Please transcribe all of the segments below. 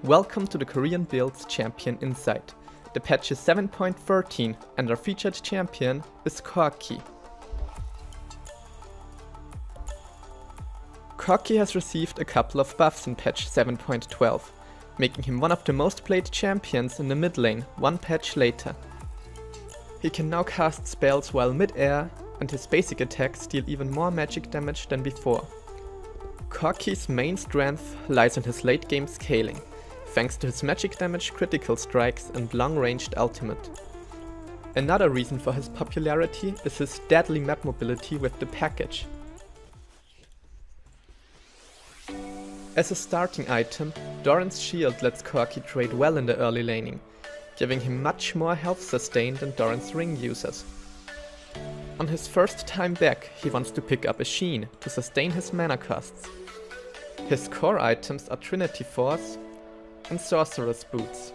Welcome to the Koreanbuilds Champion Insight. The patch is 7.13 and our featured champion is Corki. Corki has received a couple of buffs in patch 7.12, making him one of the most played champions in the mid lane one patch later. He can now cast spells while mid-air, and his basic attacks deal even more magic damage than before. Corki's main strength lies in his late game scaling, thanks to his magic damage, critical strikes and long-ranged ultimate. Another reason for his popularity is his deadly map mobility with the package. As a starting item, Doran's shield lets Corki trade well in the early laning, giving him much more health sustain than Doran's ring users. On his first time back, he wants to pick up a Sheen to sustain his mana costs. His core items are Trinity Force and Sorcerer's Boots.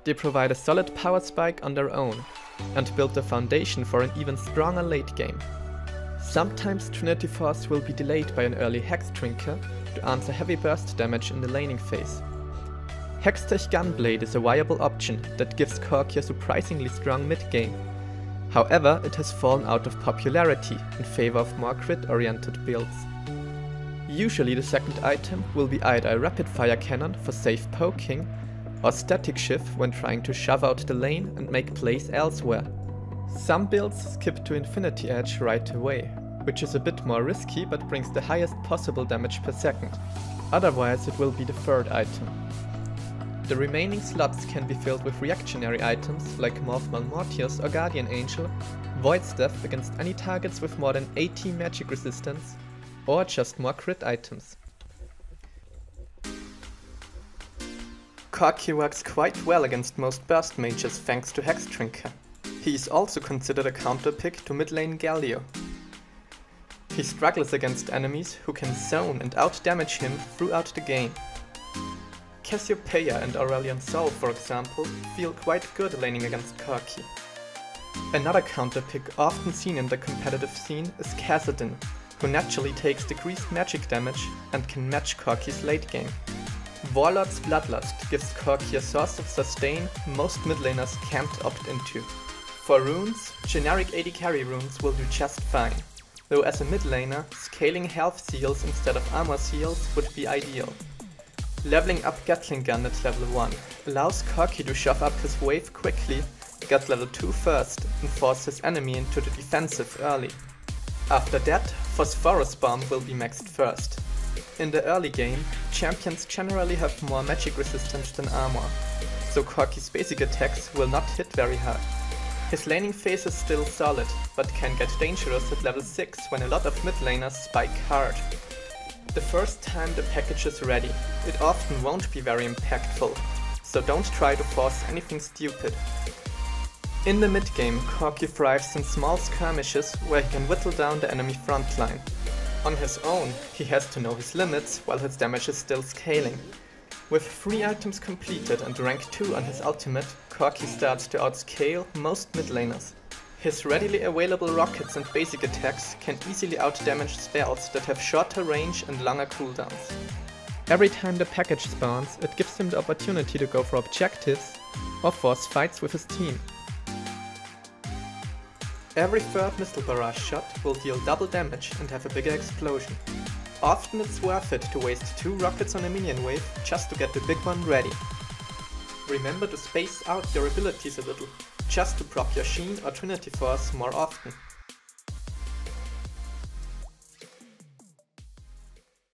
They provide a solid power spike on their own and build the foundation for an even stronger late game. Sometimes Trinity Force will be delayed by an early Hex Trinker to answer heavy burst damage in the laning phase. Hextech Gunblade is a viable option that gives Corki a surprisingly strong mid-game. However, it has fallen out of popularity in favor of more crit-oriented builds. Usually the second item will be either a rapid fire cannon for safe poking, or static shift when trying to shove out the lane and make plays elsewhere. Some builds skip to Infinity Edge right away, which is a bit more risky but brings the highest possible damage per second. Otherwise it will be the third item. The remaining slots can be filled with reactionary items like Morph Malmortius or Guardian Angel, Void Staff against any targets with more than 80 magic resistance, or just more crit items. Corki works quite well against most burst mages thanks to Hex Trinker. He is also considered a counter pick to mid lane Galio. He struggles against enemies who can zone and out-damage him throughout the game. Cassiopeia and Aurelion Sol, for example, feel quite good laning against Corki. Another counter pick often seen in the competitive scene is Kassadin, who naturally takes decreased magic damage and can match Corki's late game. Warlord's Bloodlust gives Corki a source of sustain most mid laners can't opt into. For runes, generic AD carry runes will do just fine, though as a mid laner, scaling health seals instead of armor seals would be ideal. Leveling up Gatling Gun at level 1 allows Corki to shove up his wave quickly, get level 2 first, and force his enemy into the defensive early. After that, Phosphorus Bomb will be maxed first. In the early game, champions generally have more magic resistance than armor, so Corki's basic attacks will not hit very hard. His laning phase is still solid, but can get dangerous at level 6 when a lot of mid laners spike hard. The first time the package is ready, it often won't be very impactful, so don't try to force anything stupid. In the mid game, Corki thrives in small skirmishes where he can whittle down the enemy frontline. On his own, he has to know his limits while his damage is still scaling. With 3 items completed and rank 2 on his ultimate, Corki starts to outscale most mid laners. His readily available rockets and basic attacks can easily outdamage spells that have shorter range and longer cooldowns. Every time the package spawns, it gives him the opportunity to go for objectives or force fights with his team. Every third missile barrage shot will deal double damage and have a bigger explosion. Often it's worth it to waste 2 rockets on a minion wave just to get the big one ready. Remember to space out your abilities a little, just to proc your Sheen or Trinity Force more often.